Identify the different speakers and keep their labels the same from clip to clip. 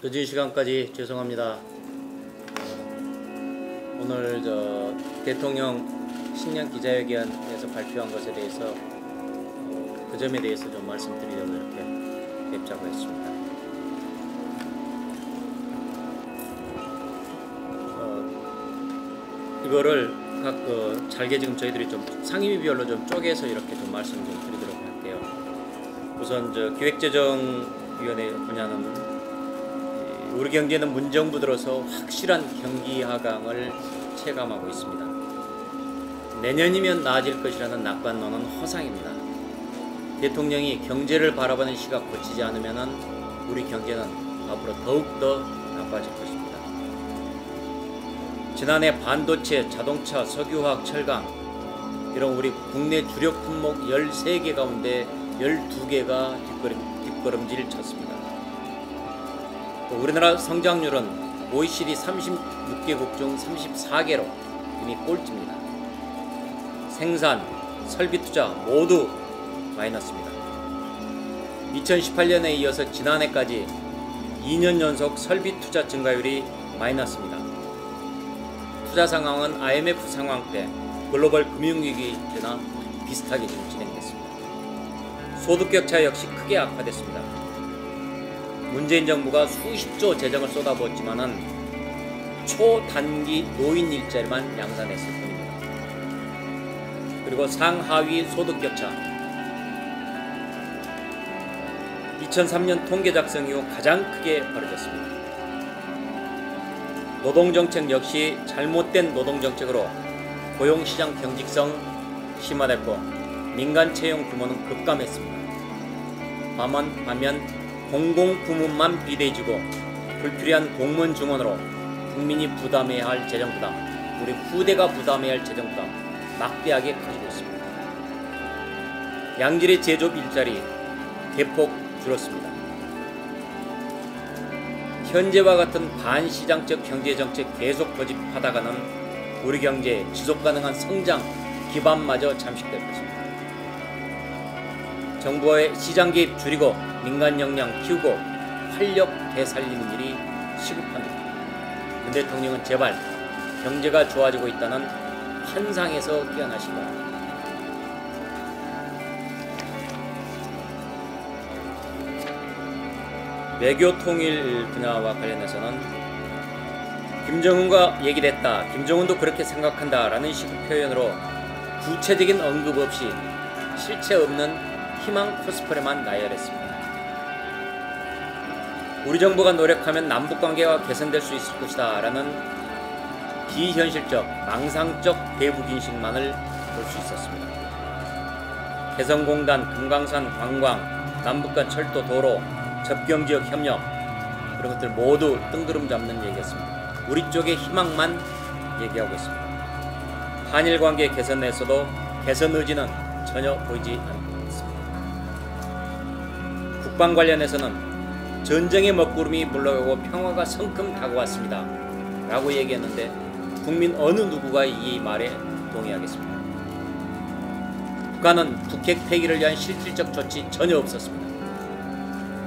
Speaker 1: 늦은 시간까지 죄송합니다. 오늘 대통령 신년 기자회견에서 발표한 것에 대해서 그 점에 대해서 좀 말씀드리려고 이렇게 뵙자고 했습니다. 이거를 각 잘게 지금 저희들이 좀 상임위별로 좀 쪼개서 이렇게 좀 말씀 좀 드리도록 할게요. 우선 기획재정위원회 분야는 우리 경제는 문정부 들어서 확실한 경기 하강을 체감하고 있습니다. 내년이면 나아질 것이라는 낙관론은 허상입니다. 대통령이 경제를 바라보는 시각 고치지 않으면 우리 경제는 앞으로 더욱더 나빠질 것입니다. 지난해 반도체, 자동차, 석유화학, 철강 이런 우리 국내 주력 품목 13개 가운데 12개가 뒷걸음질 쳤습니다. 또 우리나라 성장률은 OECD 36개국 중 34개로 이미 꼴찌입니다. 생산, 설비 투자 모두 마이너스입니다. 2018년에 이어서 지난해까지 2년 연속 설비 투자 증가율이 마이너스입니다. 투자 상황은 IMF 상황 때 글로벌 금융위기 때나 비슷하게 지금 진행됐습니다. 소득 격차 역시 크게 악화됐습니다. 문재인 정부가 수십조 재정을 쏟아부었지만은 초단기 노인 일자리만 양산했을 뿐입니다. 그리고 상하위 소득 격차 2003년 통계 작성 이후 가장 크게 벌어졌습니다. 노동정책 역시 잘못된 노동정책으로 고용시장 경직성 심화됐고 민간 채용 규모는 급감했습니다. 반면 공공부문만 비대해지고 불필요한 공무원 증원으로 국민이 부담해야 할 재정부담, 우리 후대가 부담해야 할 재정부담 막대하게 커지고 있습니다. 양질의 제조업 일자리 대폭 줄었습니다. 현재와 같은 반시장적 경제정책 계속 고집하다가는 우리 경제의 지속가능한 성장 기반마저 잠식될 것입니다. 정부의 시장 개입 줄이고 민간 역량 키우고 활력 되살리는 일이 시급합니다. 문 대통령은 제발 경제가 좋아지고 있다는 환상에서 깨어나시기 바랍니다. 외교 통일 분야와 관련해서는 김정은과 얘기를 했다, 김정은도 그렇게 생각한다 라는 식의 표현으로 구체적인 언급 없이 실체 없는 희망 코스프레만 나열했습니다. 우리 정부가 노력하면 남북관계가 개선될 수 있을 것이다 라는 비현실적, 망상적 대북인식만을 볼 수 있었습니다. 개성공단, 금강산 관광, 남북간 철도, 도로, 접경지역 협력 이런 것들 모두 뜬구름 잡는 얘기였습니다. 우리 쪽의 희망만 얘기하고 있습니다. 한일관계 개선에서도 개선 의지는 전혀 보이지 않고 있습니다. 국방 관련해서는 전쟁의 먹구름이 물러가고 평화가 성큼 다가왔습니다 라고 얘기했는데 국민 어느 누구가 이 말에 동의하겠습니다. 북한은 북핵 폐기를 위한 실질적 조치 전혀 없었습니다.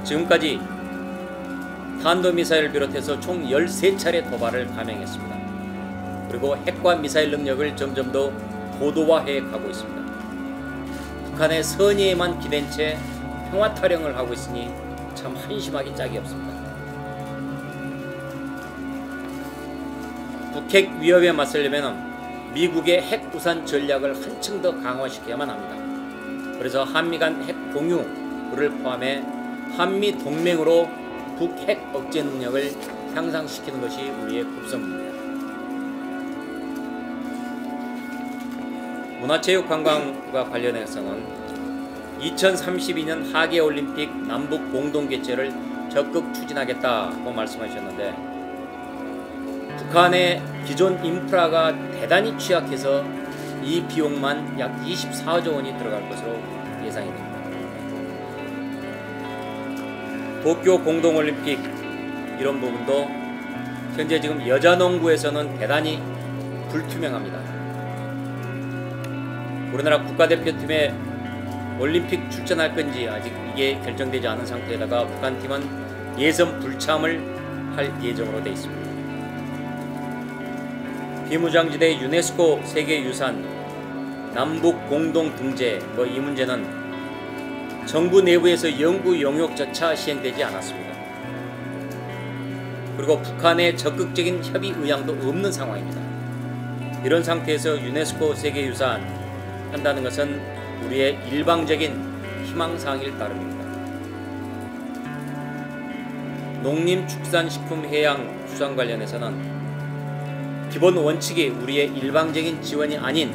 Speaker 1: 지금까지 탄도미사일을 비롯해서 총 13차례 도발을 감행했습니다. 그리고 핵과 미사일 능력을 점점 더 고도화해 가고 있습니다. 북한의 선의에만 기댄 채 평화 타령을 하고 있으니 참 한심하기 짝이 없습니다. 북핵 위협에 맞서려면 미국의 핵 우산 전략을 한층 더 강화시켜야만 합니다. 그래서 한미 간 핵 공유를 포함해 한미 동맹으로 북핵 억제 능력을 향상시키는 것이 우리의 급선무입니다. 문화체육관광과 관련해서는 2032년 하계올림픽 남북 공동개최를 적극 추진하겠다고 말씀하셨는데 북한의 기존 인프라가 대단히 취약해서 이 비용만 약 24조 원이 들어갈 것으로 예상이 됩니다. 도쿄 공동올림픽 이런 부분도 현재 지금 여자농구에서는 대단히 불투명합니다. 우리나라 국가대표팀에 올림픽 출전할 건지 아직 이게 결정되지 않은 상태에다가 북한팀은 예선 불참을 할 예정으로 되어 있습니다. 비무장지대 유네스코 세계유산 남북 공동 등재 이 문제는 정부 내부에서 연구 용역조차 시행되지 않았습니다. 그리고 북한의 적극적인 협의 의향도 없는 상황입니다. 이런 상태에서 유네스코 세계유산 한다는 것은 우리의 일방적인 희망사항일 따름입니다. 농림축산식품해양수산 관련해서는 기본 원칙이 우리의 일방적인 지원이 아닌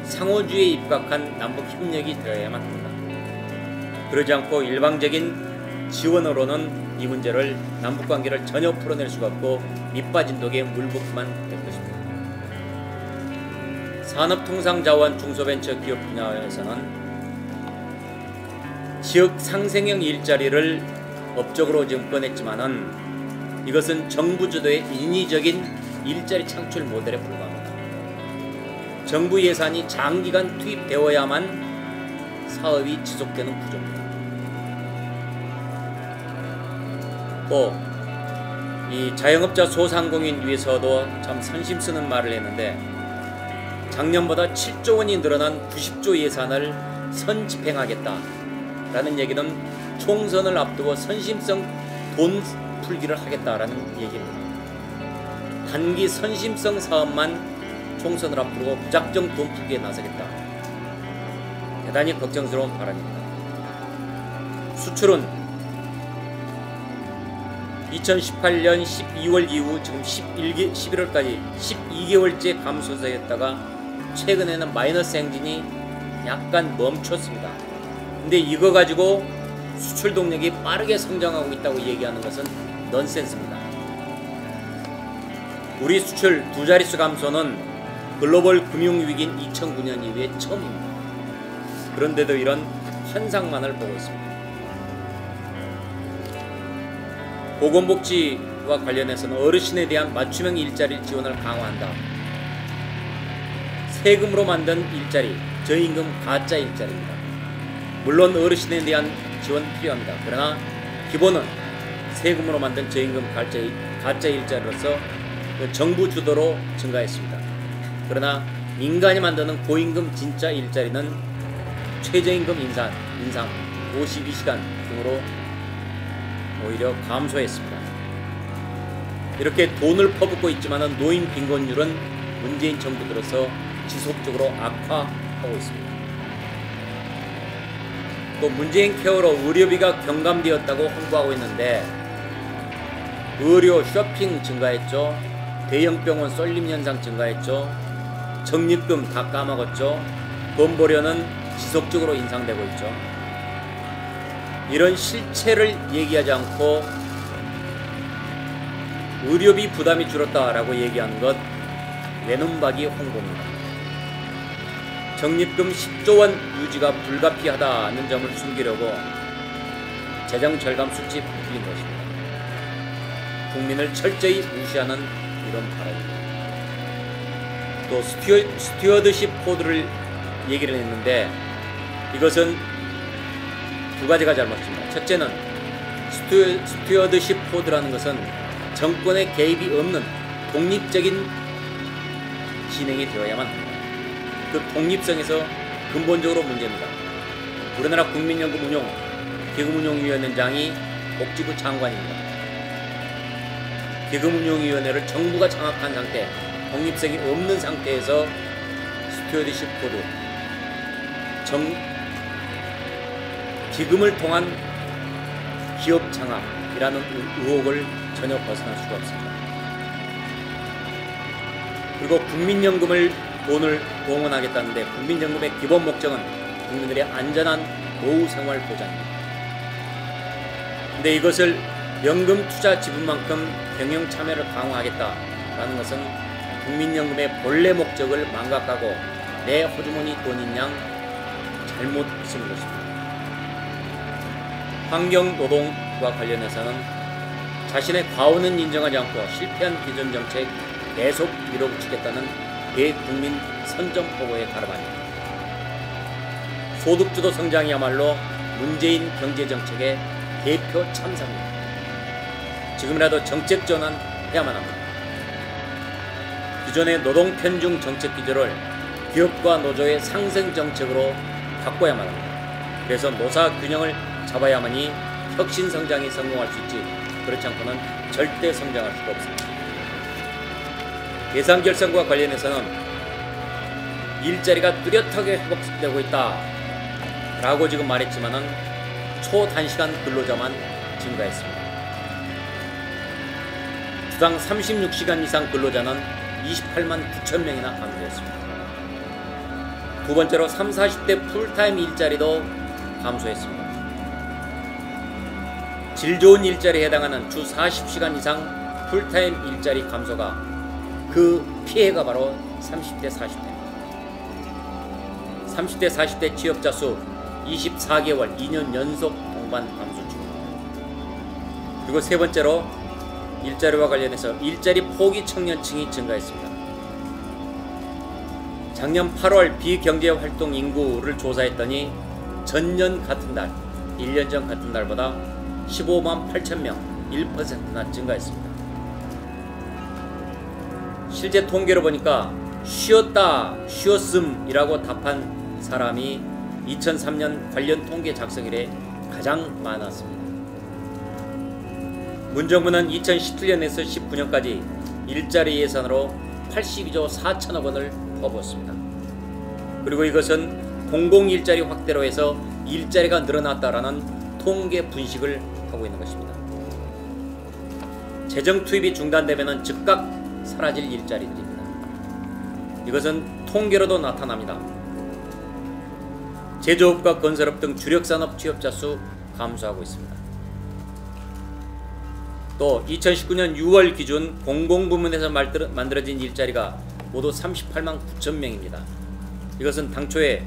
Speaker 1: 상호주의에 입각한 남북협력이 되어야만 합니다. 그러지 않고 일방적인 지원으로는 이 문제를 남북관계를 전혀 풀어낼 수가 없고 밑빠진 독에 물붓기만 될 것입니다. 산업통상자원 중소벤처기업 분야에서는 지역 상생형 일자리를 법적으로 지금 꺼냈지만은 이것은 정부 주도의 인위적인 일자리 창출 모델에 불과합니다. 정부 예산이 장기간 투입되어야만 사업이 지속되는 구조입니다. 또 이 자영업자 소상공인 위해서도 참 선심 쓰는 말을 했는데 작년보다 7조 원이 늘어난 90조 예산을 선집행하겠다라는 얘기는 총선을 앞두고 선심성 돈 풀기를 하겠다라는 얘기입니다. 단기 선심성 사업만 총선을 앞두고 무작정 돈 풀기에 나서겠다. 대단히 걱정스러운 발언입니다. 수출은 2018년 12월 이후 지금 11월까지 12개월째 감소세였다가 최근에는 마이너스 행진이 약간 멈췄습니다. 근데 이거 가지고 수출 동력이 빠르게 성장하고 있다고 얘기하는 것은 넌센스입니다. 우리 수출 두 자릿수 감소는 글로벌 금융위기인 2009년 이후에 처음입니다. 그런데도 이런 환상만을 보고 있습니다. 보건복지와 관련해서는 어르신에 대한 맞춤형 일자리 지원을 강화한다. 세금으로 만든 일자리, 저임금 가짜 일자리입니다. 물론 어르신에 대한 지원 필요합니다. 그러나 기본은 세금으로 만든 저임금 가짜 일자리로서 정부 주도로 증가했습니다. 그러나 민간이 만드는 고임금 진짜 일자리는 최저임금 인상 52시간 등으로 오히려 감소했습니다. 이렇게 돈을 퍼붓고 있지만 노인 빈곤율은 문재인 정부 들어서 지속적으로 악화하고 있습니다. 또 문재인 케어로 의료비가 경감되었다고 홍보하고 있는데 의료 쇼핑 증가했죠. 대형병원 쏠림 현상 증가했죠. 적립금 다 까먹었죠. 돈 벌려는 지속적으로 인상되고 있죠. 이런 실체를 얘기하지 않고 의료비 부담이 줄었다라고 얘기하는 것 외눈박이 홍보입니다. 적립금 10조 원 유지가 불가피하다는 점을 숨기려고 재정 절감 수치 부풀린 것입니다. 국민을 철저히 무시하는 이런 발언입니다. 또 스튜어드십 코드를 얘기를 했는데 이것은 두 가지가 잘못입니다. 첫째는 스튜어드십 코드라는 것은 정권의 개입이 없는 독립적인 진행이 되어야만 합니다. 그 독립성에서 근본적으로 문제입니다. 우리나라 국민연금 기금운용위원장이 복지부 장관입니다. 기금운용위원회를 정부가 장악한 상태, 독립성이 없는 상태에서 스튜어드십 코드, 기금을 통한 기업 장악이라는 의혹을 전혀 벗어날 수가 없습니다. 그리고 국민연금을 돈을 동원하겠다는데 국민연금의 기본 목적은 국민들의 안전한 노후 생활 보장입니다. 근데 이것을 연금 투자 지분만큼 경영 참여를 강화하겠다라는 것은 국민연금의 본래 목적을 망각하고 내 호주머니 돈인 양 잘못 쓰는 것입니다. 환경노동과 관련해서는 자신의 과오는 인정하지 않고 실패한 기존 정책 계속 밀어붙이겠다는 대국민 선전포고에 가름합니다. 소득주도 성장이야말로 문재인 경제정책의 대표 참사입니다. 지금이라도 정책 전환해야만 합니다. 기존의 노동 편중 정책 기조를 기업과 노조의 상생 정책으로 바꿔야만 합니다. 그래서 노사 균형을 잡아야만이 혁신 성장이 성공할 수 있지, 그렇지 않고는 절대 성장할 수가 없습니다. 예산 결산과 관련해서는 일자리가 뚜렷하게 회복되고 있다 라고 지금 말했지만은 초단시간 근로자만 증가했습니다. 주당 36시간 이상 근로자는 28만 9천 명이나 감소했습니다. 두 번째로 30, 40대 풀타임 일자리도 감소했습니다. 질 좋은 일자리에 해당하는 주 40시간 이상 풀타임 일자리 감소가 그 피해가 바로 30대, 40대입니다. 30대, 40대 취업자 수 24개월, 2년 연속 동반 감소 중입니다. 그리고 세 번째로 일자리와 관련해서 일자리 포기 청년층이 증가했습니다. 작년 8월 비경제활동 인구를 조사했더니 전년 같은 달, 1년 전 같은 달보다 15만 8천 명, 1%나 증가했습니다. 실제 통계로 보니까 쉬었다, 쉬었음이라고 답한 사람이 2003년 관련 통계 작성 이래 가장 많았습니다. 문정부는 2017년에서 19년까지 일자리 예산으로 82조 4천억 원을 퍼부었습니다. 그리고 이것은 공공일자리 확대로 해서 일자리가 늘어났다라는 통계 분식을 하고 있는 것입니다. 재정 투입이 중단되면 즉각 사라질 일자리들입니다. 이것은 통계로도 나타납니다. 제조업과 건설업 등 주력산업 취업자 수 감소하고 있습니다. 또 2019년 6월 기준 공공부문에서 만들어진 일자리가 모두 38만 9천 명입니다. 이것은 당초에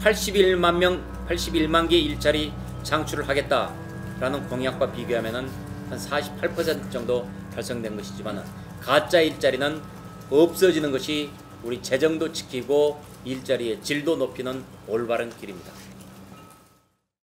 Speaker 1: 81만 개 일자리 창출을 하겠다라는 공약과 비교하면 한 48% 정도 달성된 것이지만 가짜 일자리는 없어지는 것이 우리 재정도 지키고 일자리의 질도 높이는 올바른 길입니다.